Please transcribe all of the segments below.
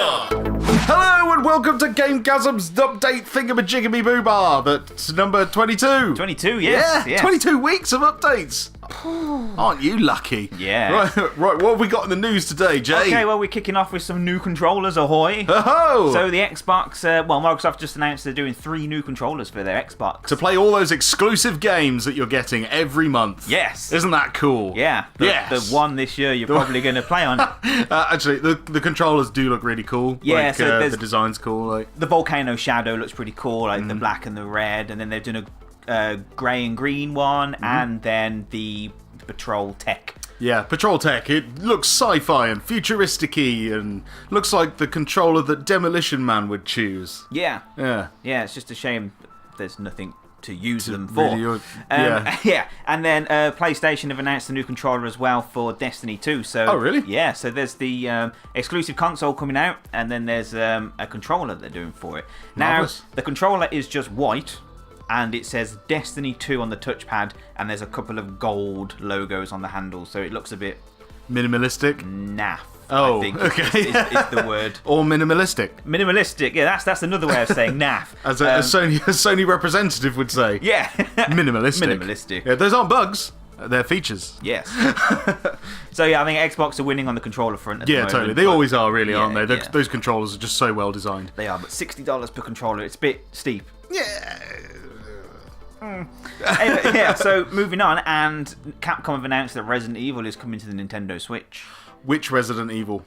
Hello and welcome to GameGazm's update thingamajigamy-boobar. That's number 22. 22, yes. Yeah, 22 weeks of updates. Aren't you lucky? Yeah. Right, what have we got in the news today, Jay? Okay, well, we're kicking off with some new controllers, ahoy. Oh! So the Xbox, Microsoft just announced they're doing 3 new controllers for their Xbox. To play all those exclusive games that you're getting every month. Yes. Isn't that cool? Yeah. The one this year you're probably going to play on. Actually, the controllers do look really cool. Yeah, like, so the design's cool. Like the Volcano Shadow looks pretty cool, like the black and the red, and then they've done a grey and green one, and then the Patrol Tech. Yeah, Patrol Tech. It looks sci-fi and futuristic-y and looks like the controller that Demolition Man would choose. Yeah. Yeah. Yeah, it's just a shame there's nothing to use them for. Really, yeah, and then PlayStation have announced a new controller as well for Destiny 2. So, oh, really? Yeah, so there's the exclusive console coming out, and then there's a controller they're doing for it. Marvelous. Now, the controller is just white, and it says Destiny 2 on the touchpad, and there's a couple of gold logos on the handle, so it looks a bit minimalistic. naff. Oh, I think okay. is the word. Or minimalistic. Minimalistic, yeah, that's another way of saying naff. As a Sony representative would say. Yeah. Minimalistic. Minimalistic. Yeah, those aren't bugs. They're features. Yes. So yeah, I think Xbox are winning on the controller front at the moment. Totally. They always are, really, aren't they? Yeah. Those controllers are just so well designed. They are, but $60 per controller, it's a bit steep. Yeah. Anyway, yeah, so moving on, and Capcom have announced that Resident Evil is coming to the Nintendo Switch. Which Resident Evil?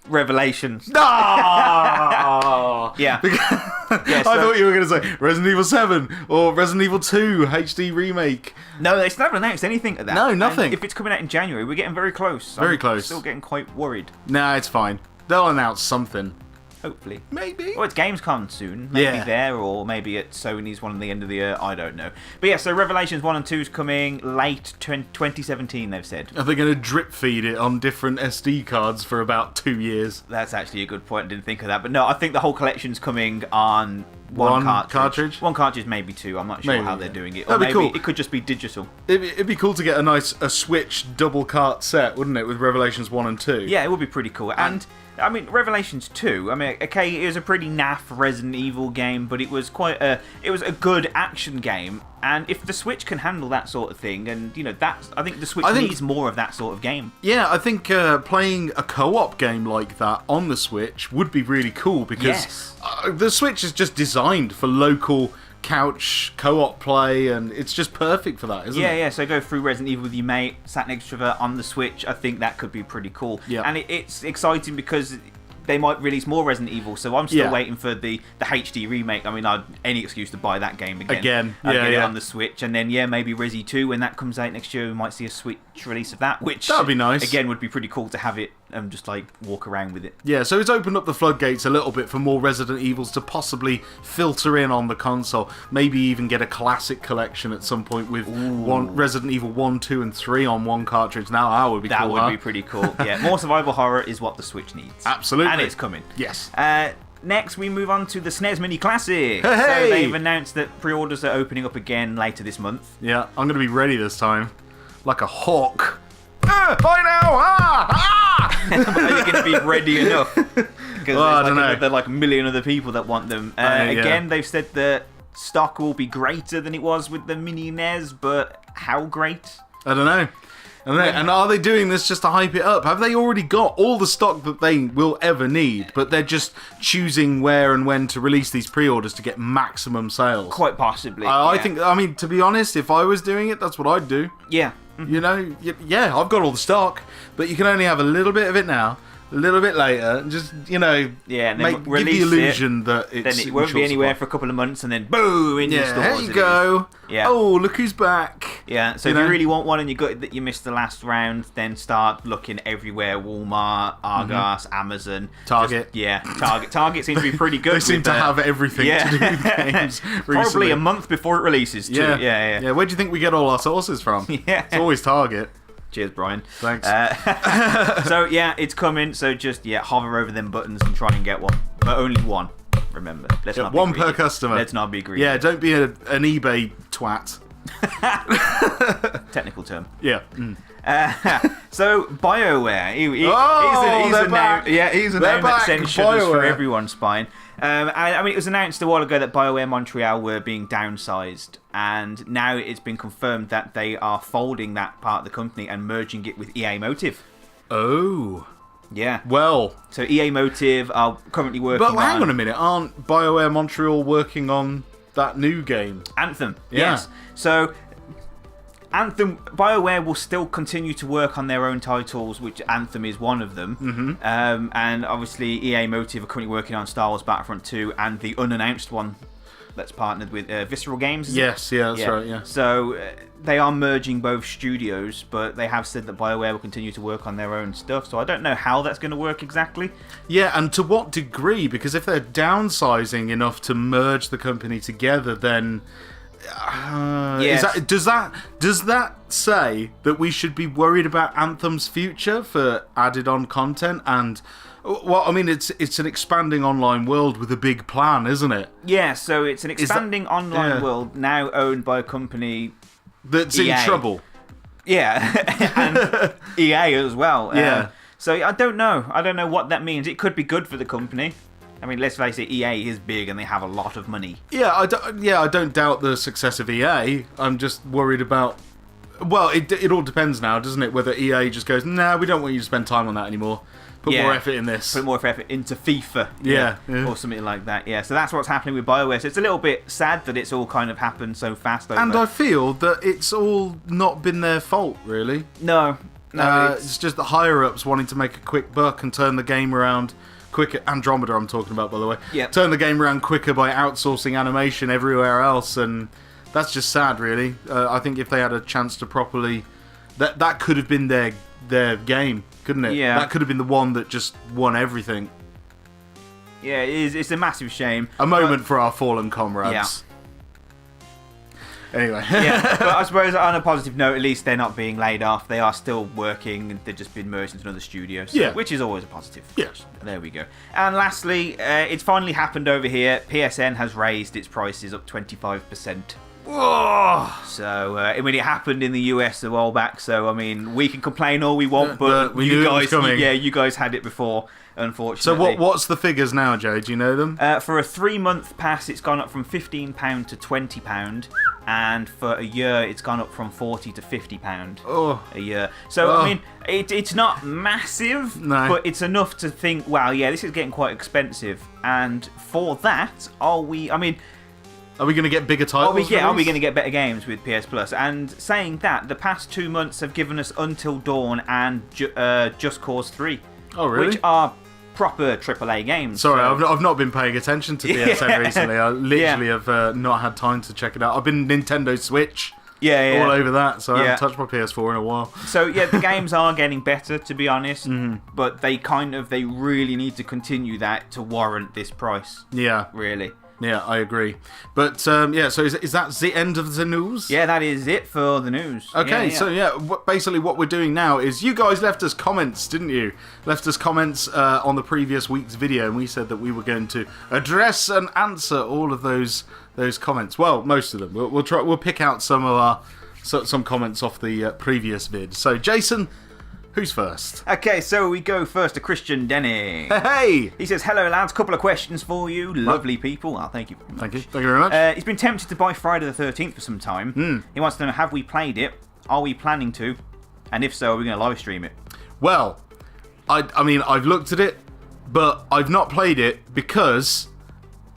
Revelations. Ah! Yeah. I thought you were going to say Resident Evil 7 or Resident Evil 2 HD remake. No, they still haven't announced anything of that. No, nothing. And if it's coming out in January, we're getting very close. Very close. Still getting quite worried. Nah, it's fine. They'll announce something. Hopefully. Maybe. Or it's Gamescom soon. Maybe there, or maybe at Sony's one at the end of the year. I don't know. But yeah, so Revelations 1 and 2 is coming late 2017, they've said. Are they going to drip feed it on different SD cards for about 2 years? That's actually a good point. I didn't think of that. But no, I think the whole collection's coming on one cartridge. One cartridge, maybe 2. I'm not sure how they're doing it. Or That'd be maybe cool. It could just be digital. It'd be cool to get a Switch double cart set, wouldn't it, with Revelations 1 and 2? Yeah, it would be pretty cool. And I mean, Revelations 2, I mean, okay, it was a pretty naff Resident Evil game, but it was a good action game. And if the Switch can handle that sort of thing, and, you know, I think the Switch needs more of that sort of game. Yeah, I think playing a co-op game like that on the Switch would be really cool, because the Switch is just designed for local couch co-op play, and it's just perfect for that, isn't it? Yeah, so go through Resident Evil with your mate, sat next to her on the Switch. I think that could be pretty cool. Yeah. And it's exciting because they might release more Resident Evil, so I'm still waiting for the HD remake. I mean, I'd any excuse to buy that game again. I'd get it on the Switch, and then maybe Resi 2 when that comes out next year, we might see a Switch release of that, which that'd be nice. Again, would be pretty cool to have it and just like walk around with it. Yeah, so it's opened up the floodgates a little bit for more Resident Evils to possibly filter in on the console. Maybe even get a classic collection at some point with Resident Evil 1, 2, and 3 on one cartridge. Now that would be cool. That would be pretty cool. Yeah, more survival horror is what the Switch needs. Absolutely. And it's coming. Yes. Next, we move on to the SNES Mini Classic. Hey! So they've announced that pre-orders are opening up again later this month. Yeah, I'm going to be ready this time. Like a hawk. Bye now! Are you going to be ready enough? Because I don't know. There are like a million other people that want them. Again, they've said that stock will be greater than it was with the Mini NES, but how great? I don't know. And are they doing this just to hype it up? Have they already got all the stock that they will ever need, but they're just choosing where and when to release these pre-orders to get maximum sales? Quite possibly. I think, I mean, to be honest, if I was doing it, that's what I'd do. Yeah. You know, yeah, I've got all the stock, but you can only have a little bit of it now, a little bit later, and just, you know, and then give the illusion that it's then it won't be anywhere for a couple of months, and then boom, in your stores. There you go. Yeah. Oh, look who's back. Yeah, so if you really want one and you missed the last round, then start looking everywhere. Walmart, Argos, Amazon. Target. Target seems to be pretty good. They seem to have everything to do with games recently. Probably a month before it releases, too. Yeah. Where do you think we get all our sources from? It's always Target. Cheers, Brian. Thanks. So, yeah, it's coming. So just, hover over them buttons and try and get one. But only one. Remember. Let's not be one greedy. per customer. Let's not be greedy. Yeah, don't be an eBay twat. Technical term. Yeah. So BioWare, he's a name that sends shivers for everyone's spine. I mean, it was announced a while ago that BioWare Montreal were being downsized, and now it's been confirmed that they are folding that part of the company and merging it with EA Motive. Oh. Yeah. Well. So EA Motive are currently working on... But hang on a minute, aren't BioWare Montreal working on that new game? Anthem, yeah. Yes. So... Anthem, BioWare will still continue to work on their own titles, which Anthem is one of them. Mm-hmm. And obviously EA Motive are currently working on Star Wars Battlefront 2 and the unannounced one that's partnered with Visceral Games. Yes, that's right, yeah. So they are merging both studios, but they have said that BioWare will continue to work on their own stuff, so I don't know how that's going to work exactly. Yeah, and to what degree, because if they're downsizing enough to merge the company together, then... yes. Does that say that we should be worried about Anthem's future for added on content? And well, I mean, it's an expanding online world with a big plan, isn't it? Yeah, so it's an expanding online world now owned by a company that's EA. in trouble. Yeah, and EA as well. Yeah. So I don't know. I don't know what that means. It could be good for the company. I mean, let's face it, EA is big and they have a lot of money. Yeah, I don't doubt the success of EA. I'm just worried about... Well, it all depends now, doesn't it? Whether EA just goes, nah, we don't want you to spend time on that anymore. Put more effort in this. Put more effort into FIFA. Yeah. Or something like that. Yeah, so that's what's happening with BioWare. So it's a little bit sad that it's all kind of happened so fast. And I feel that it's all not been their fault, really. No. It's just the higher-ups wanting to make a quick buck and turn the game around... quicker. Andromeda I'm talking about, by the way. Yep. Turn the game around quicker by outsourcing animation everywhere else, and that's just sad, really. I think if they had a chance to properly... That could have been their game, couldn't it? Yeah. That could have been the one that just won everything. Yeah, it's a massive shame. A moment for our fallen comrades. Yeah. Anyway. Yeah, but I suppose on a positive note, at least they're not being laid off. They are still working. They've just been merged into another studio, so, which is always a positive. Yes. There we go. And lastly, it's finally happened over here. PSN has raised its prices up 25%. Whoa. So, I mean, it happened in the US a while back, so, I mean, we can complain all we want, but we knew it was coming. You guys had it before, unfortunately. So what's the figures now, Joe? Do you know them? For a 3-month pass, it's gone up from £15 to £20, and for a year, it's gone up from £40 to £50 a year. So, I mean, it's not massive, but it's enough to think, wow, yeah, this is getting quite expensive. And for that, are we going to get bigger titles? Are we going to get better games with PS Plus? And saying that, the past 2 months have given us Until Dawn and Just Cause 3. Oh, really? Which are proper AAA games. Sorry, I've not been paying attention to PSN recently. I literally have not had time to check it out. I've been Nintendo Switch all over that, so I haven't touched my PS4 in a while. So, yeah, the games are getting better, to be honest, but they really need to continue that to warrant this price. Yeah. Really. Yeah, I agree. But, so is that the end of the news? Yeah, that is it for the news. Okay, so basically what we're doing now is you guys left us comments, didn't you? Left us comments on the previous week's video, and we said that we were going to address and answer all of those comments. Well, most of them. We'll pick out some comments off the previous vid. So, Jason... who's first? Okay, so we go first to Christian Denny. Hey! He says, hello lads, couple of questions for you. Lovely people. Oh, thank you very much. Thank you very much. He's been tempted to buy Friday the 13th for some time. He wants to know, have we played it? Are we planning to? And if so, are we going to live stream it? Well, I mean, I've looked at it, but I've not played it because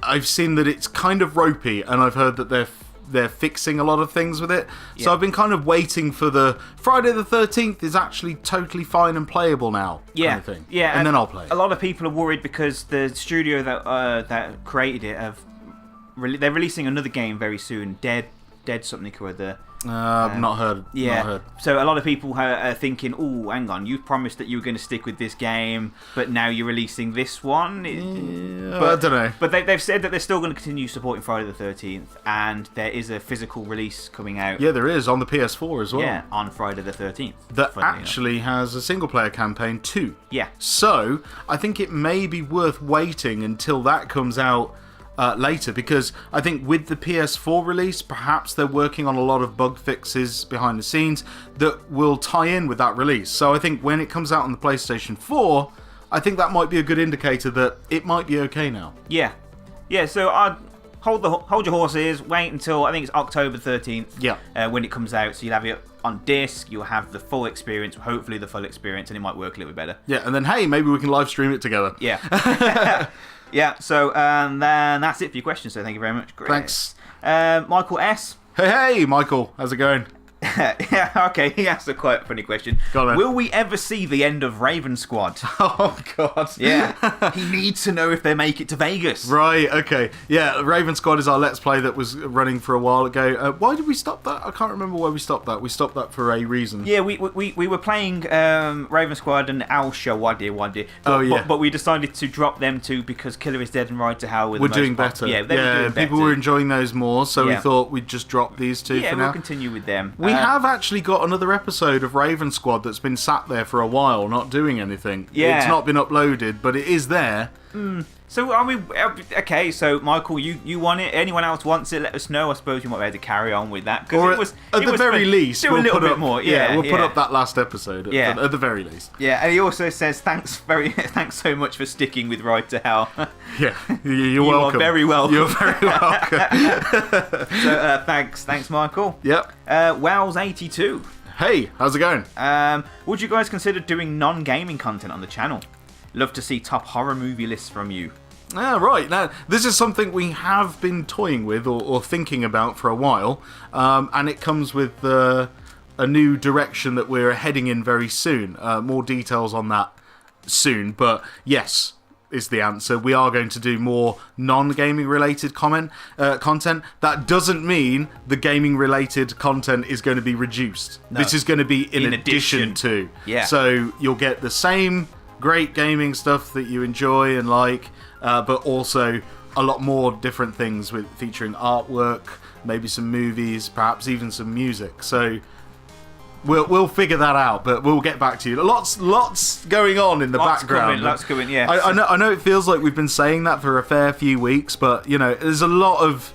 I've seen that it's kind of ropey, and I've heard that they're fixing a lot of things with it. So I've been kind of waiting for the Friday the 13th is actually totally fine and playable now kind of thing. Yeah, and then I'll play it. A lot of people are worried because the studio that created it they're releasing another game very soon, Dead something or other. I've not heard. Yeah. Not heard. So a lot of people are thinking, oh, hang on, you promised that you were going to stick with this game, but now you're releasing this one. I don't know. But they've said that they're still going to continue supporting Friday the 13th, and there is a physical release coming out. Yeah, there is, on the PS4 as well. Yeah, on Friday the 13th. That actually has a single-player campaign too. Yeah. So, I think it may be worth waiting until that comes out later, because I think with the PS4 release, perhaps they're working on a lot of bug fixes behind the scenes that will tie in with that release. So I think when it comes out on the PlayStation 4, I think that might be a good indicator that it might be okay now. Yeah. So I'd hold your horses, wait until, I think it's October 13th when it comes out, so you'll have it on disc, you'll have the full experience, hopefully the full experience, and it might work a little bit better. Yeah, and then, hey, maybe we can live stream it together. Yeah. Yeah, so then that's it for your questions, so thank you very much. Great. Thanks. Michael S. Hey, Michael, how's it going? Yeah, okay, he asked a quite funny question. Go on, will we ever see the end of Raven Squad? Oh, God. Yeah. He needs to know if they make it to Vegas. Right, okay. Yeah, Raven Squad is our Let's Play that was running for a while ago. Why did we stop that? I can't remember why we stopped that. We stopped that for a reason. Yeah, we were playing Raven Squad and Al Shawadi. But we decided to drop them two because Killer is Dead and Ride to Hell were doing better. Yeah, they were doing better. People were enjoying those more, so we thought we'd just drop these two for now. Yeah, we'll continue with them. We have actually got another episode of Raven Squad that's been sat there for a while, not doing anything. Yeah. It's not been uploaded, but it is there. So, I mean, okay, so Michael, you want it? Anyone else wants it? Let us know. I suppose you might be able to carry on with that. Or at the very least, do a little bit more. Yeah, we'll put up that last episode at the very least. Yeah, and he also says, thanks so much for sticking with Ride to Hell. Yeah, you're welcome. You are very welcome. You're very welcome. So, thanks, Michael. Yep. Wells82. Hey, how's it going? Would you guys consider doing non-gaming content on the channel? Love to see top horror movie lists from you. Right. Now, this is something we have been toying with or thinking about for a while, and it comes with a new direction that we're heading in very soon. More details on that soon, but yes is the answer. We are going to do more non-gaming related content. That doesn't mean the gaming related content is going to be reduced. No. This is going to be in addition to. Yeah. So you'll get the same great gaming stuff that you enjoy and like, but also a lot more different things with featuring artwork, maybe some movies, perhaps even some music. So we'll figure that out, but we'll get back to you. Lots going on in the background. Lots coming, yeah. I know it feels like we've been saying that for a fair few weeks, but you know, there's a lot of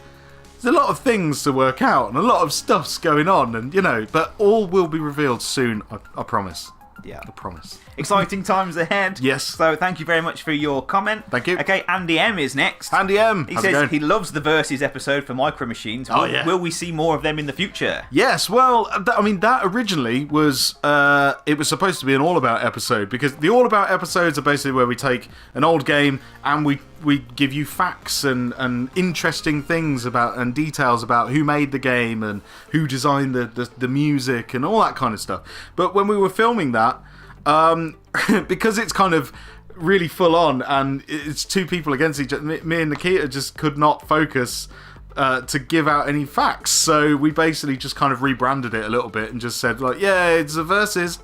things to work out and a lot of stuff's going on, and you know, but all will be revealed soon. I promise. Yeah, I promise. Exciting times ahead. Yes. So thank you very much for your comment. Thank you. Okay, Andy M is next. Andy M. He says he loves the Versus episode for Micro Machines. Will we see more of them in the future? Yes. Well, I mean, that originally was it was supposed to be an All About episode, because the All About episodes are basically where we take an old game and we give you facts and interesting things about and details about who made the game and who designed the music and all that kind of stuff. But when we were filming that, because it's kind of really full on and it's two people against each other, me and Nikita just could not focus to give out any facts. So we basically just kind of rebranded it a little bit and just said, like, yeah, it's a Versus.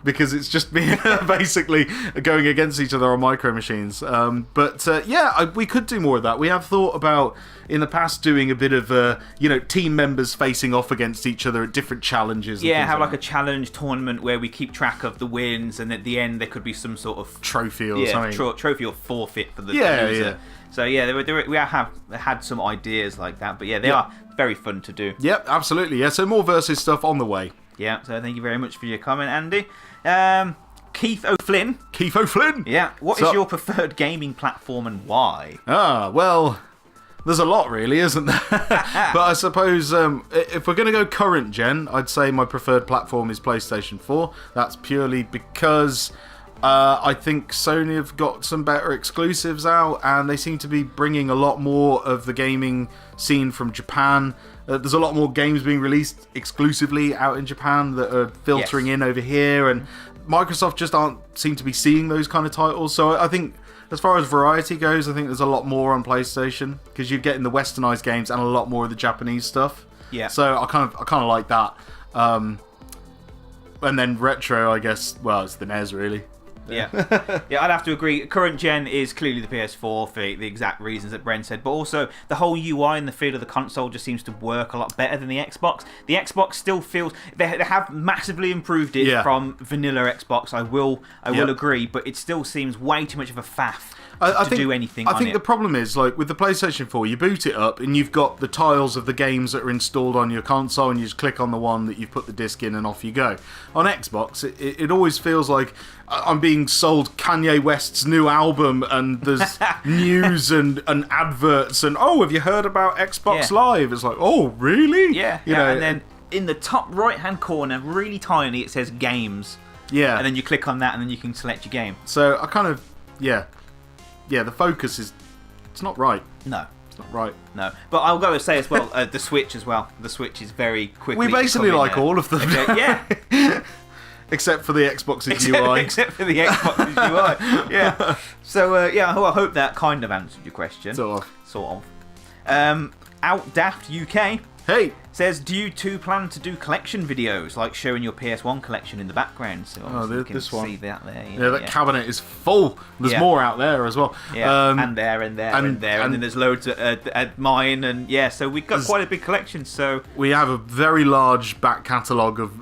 Because it's just me basically going against each other on Micro Machines. We could do more of that. We have thought about, in the past, doing a bit of, team members facing off against each other at different challenges. Yeah, have like a challenge tournament where we keep track of the wins, and at the end there could be some sort of trophy or something. Trophy or forfeit for the loser. Yeah. So yeah, we have had some ideas like that, but yeah, they are very fun to do. Yep, absolutely. Yeah, so more Versus stuff on the way. Yeah, so thank you very much for your comment, Andy. Keith O'Flynn. Yeah. What is your preferred gaming platform and why? Well, there's a lot really, isn't there? But I suppose if we're going to go current gen, I'd say my preferred platform is PlayStation 4. That's purely because I think Sony have got some better exclusives out, and they seem to be bringing a lot more of the gaming scene from Japan. There's a lot more games being released exclusively out in Japan that are filtering in over here, and Microsoft just seem to be seeing those kind of titles. So I think, as far as variety goes, I think there's a lot more on PlayStation, because you're getting the westernized games and a lot more of the Japanese stuff. Yeah. So I kind of like that. And then retro, I guess. Well, it's the NES really. Yeah, I'd have to agree. Current gen is clearly the PS4 for the exact reasons that Bren said, but also the whole UI and the feel of the console just seems to work a lot better than the Xbox. The Xbox still feels they have massively improved it from vanilla Xbox. I will agree, but it still seems way too much of a faff to do anything on it. I think the problem is, like, with the PlayStation 4, you boot it up and you've got the tiles of the games that are installed on your console, and you just click on the one that you've put the disc in and off you go. On Xbox, it always feels like I'm being sold Kanye West's new album, and there's news and adverts, and, oh, have you heard about Xbox Live? It's like, oh, really? Yeah, you know, and then in the top right-hand corner, really tiny, it says Games. Yeah. And then you click on that, and then you can select your game. So I kind of, yeah, the focus is, it's not right. No. It's not right. No. But I'll go and say as well, the Switch as well. The Switch is very quickly We basically like all of them. Okay, yeah. Except for the Xbox's UI. Except for the Xbox's UI. Yeah. So, yeah, well, I hope that kind of answered your question. Sort of. Outdaft UK Hey! says, do you two plan to do collection videos, like showing your PS1 collection in the background? So you can this one. see that there. Yeah, that cabinet is full. There's more out there as well. Yeah, and there, and then there's loads at mine, and yeah, so we've got quite a big collection. So we have a very large back catalogue of,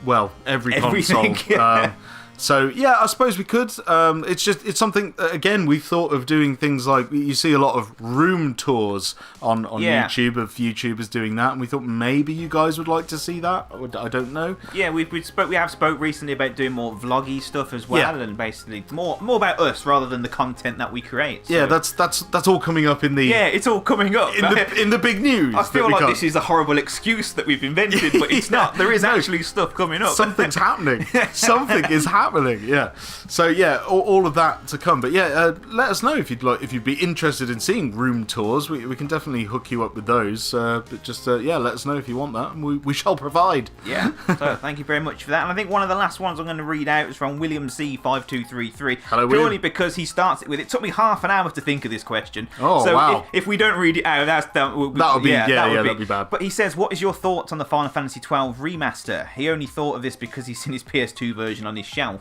well, every everything, console. Yeah. So yeah, I suppose we could. It's something. Again, we've thought of doing things like, you see a lot of room tours on YouTube of YouTubers doing that, and we thought maybe you guys would like to see that. I don't know. Yeah, we have spoke recently about doing more vloggy stuff as well, and basically more about us rather than the content that we create. So. Yeah, that's all coming up in the. Yeah, it's all coming up in the big news. I feel like this is a horrible excuse that we've invented, but it's not. There is actually stuff coming up. Something's happening. Something is happening. Yeah. So yeah, all of that to come. But yeah, let us know if you'd be interested in seeing room tours. We can definitely hook you up with those. But just let us know if you want that, and we shall provide. Yeah. So thank you very much for that. And I think one of the last ones I'm going to read out is from William C5233. Hello, purely William. Because he starts it with, it took me half an hour to think of this question. Oh, so wow. If we don't read it out, that'd be bad. But he says, what is your thoughts on the Final Fantasy 12 remaster? He only thought of this because he's seen his PS2 version on his shelf.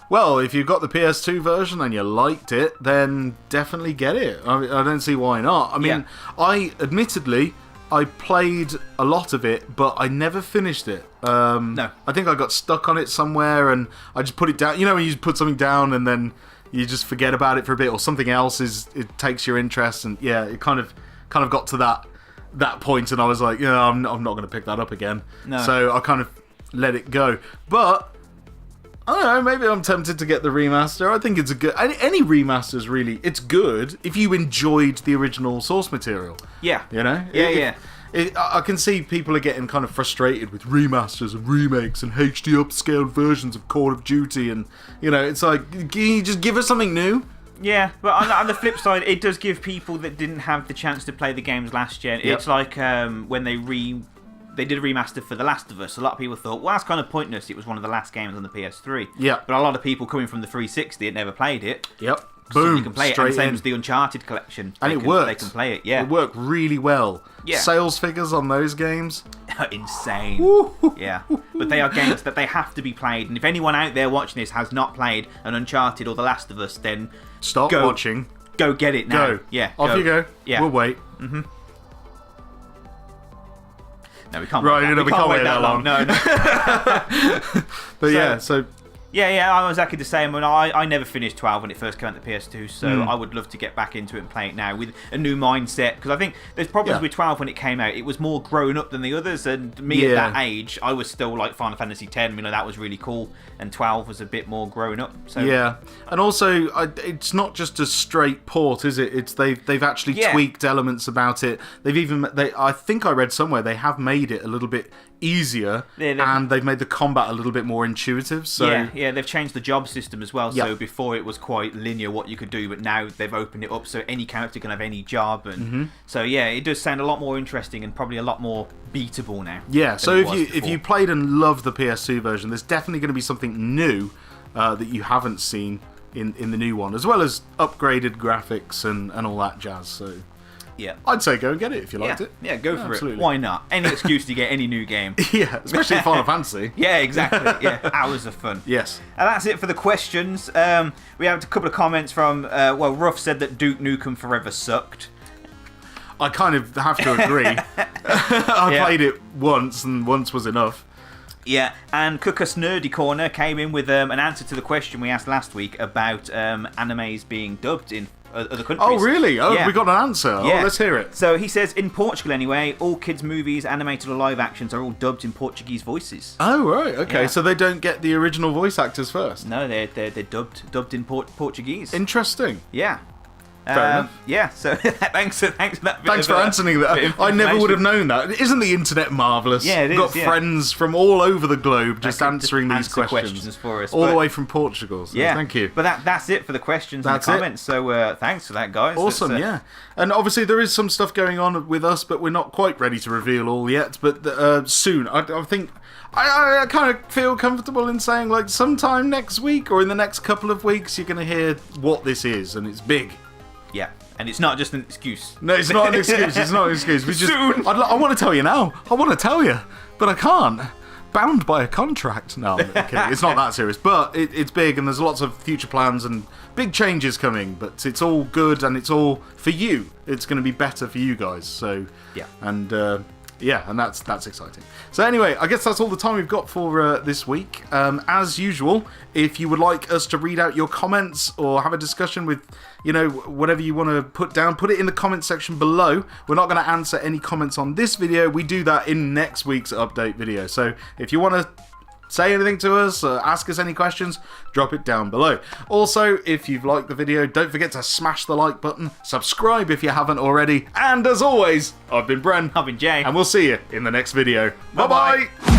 Well, if you've got the PS2 version and you liked it, then definitely get it. I don't see why not. I mean, admittedly, I played a lot of it, but I never finished it. No. I think I got stuck on it somewhere, and I just put it down. You know when you put something down and then you just forget about it for a bit, or something else it takes your interest, and yeah, it kind of got to that point, and I was like, yeah, I'm not going to pick that up again. No. So I kind of let it go. But I don't know, maybe I'm tempted to get the remaster. I think it's a good... Any remaster's really... It's good if you enjoyed the original source material. Yeah. You know? Yeah. I can see people are getting kind of frustrated with remasters and remakes and HD upscaled versions of Call of Duty, and, you know, it's like, can you just give us something new? Yeah, but on the flip side, it does give people that didn't have the chance to play the games last gen. Yep. It's like when they did a remaster for The Last of Us. A lot of people thought, well, that's kind of pointless. It was one of the last games on the PS3. Yeah. But a lot of people coming from the 360 had never played it. Yep. So Boom. you can play it, and same as the Uncharted collection. And it worked. They can play it, yeah. It worked really well. Yeah. Sales figures on those games. Insane. Woo. Yeah. But they are games that they have to be played. And if anyone out there watching this has not played an Uncharted or The Last of Us, then Stop watching. Go get it now. Go. Yeah. Off you go. Yeah. We'll wait. Mm-hmm. No, we can't right, wait that. We can't wait that long. No. But so... Yeah, I'm exactly the same. I never finished 12 when it first came out to the PS2, so I would love to get back into it and play it now with a new mindset. Because I think there's problems with 12 when it came out. It was more grown up than the others, and me at that age, I was still like Final Fantasy X. You know, that was really cool, and 12 was a bit more grown up. So yeah, and also it's not just a straight port, is it? It's they've actually tweaked elements about it. I think I read somewhere they have made it a little bit easier, and they've made the combat a little bit more intuitive. So yeah, they've changed the job system as well. So before it was quite linear what you could do, but now they've opened it up so any character can have any job, and so yeah, it does sound a lot more interesting and probably a lot more beatable now. Yeah, so if you played and loved the PS2 version, there's definitely going to be something new that you haven't seen in the new one, as well as upgraded graphics and all that jazz. So yeah, I'd say go and get it if you liked it. Yeah, go for it. Why not? Any excuse to get any new game. Yeah, especially Final Fantasy. Yeah, exactly. Yeah, hours of fun. Yes. And that's it for the questions. We have a couple of comments from, Ruff said that Duke Nukem Forever sucked. I kind of have to agree. I played it once, and once was enough. Yeah, and Cookus Nerdy Corner came in with an answer to the question we asked last week about animes being dubbed in other countries. Oh, really? Oh, Yeah. we got an answer. Yeah. Oh, let's hear it. So he says, in Portugal anyway, all kids' movies, animated or live actions, are all dubbed in Portuguese voices. Oh, right. Okay, Yeah. so they don't get the original voice actors first. No, they're dubbed in Portuguese. Interesting. Yeah. Fair enough. Yeah, so thanks for that bit Thanks of, for answering that. bit of I never would have information. known that. Isn't the internet marvellous? Yeah, it We've got is, yeah. friends from all over the globe just can answering these answer questions. for us. All the but- way from Portugal. So Yeah, thank you. But that's it for the questions That's and it. the comments. So thanks for that, guys. Awesome, That's, yeah. And obviously there is some stuff going on with us, but we're not quite ready to reveal all yet. But soon, I think... I kind of feel comfortable in saying, like, sometime next week or in the next couple of weeks, you're going to hear what this is, and it's big. Yeah, and it's not just an excuse. No, it's not an excuse. It's not an excuse. We just. Soon. I want to tell you now. I want to tell you, but I can't. Bound by a contract. No, I'm kidding. It's not that serious, but it's big, and there's lots of future plans and big changes coming. But it's all good, and it's all for you. It's going to be better for you guys. So Yeah. and. Yeah, and that's exciting. So anyway, I guess that's all the time we've got for this week. As usual, if you would like us to read out your comments or have a discussion with, whatever you want to put down, put it in the comment section below. We're not going to answer any comments on this video. We do that in next week's update video. So if you want to say anything to us, ask us any questions, drop it down below. Also, if you've liked the video, don't forget to smash the like button, subscribe if you haven't already, and as always, I've been Bren, I've been Jay. and we'll see you in the next video. Bye-bye! Bye-bye.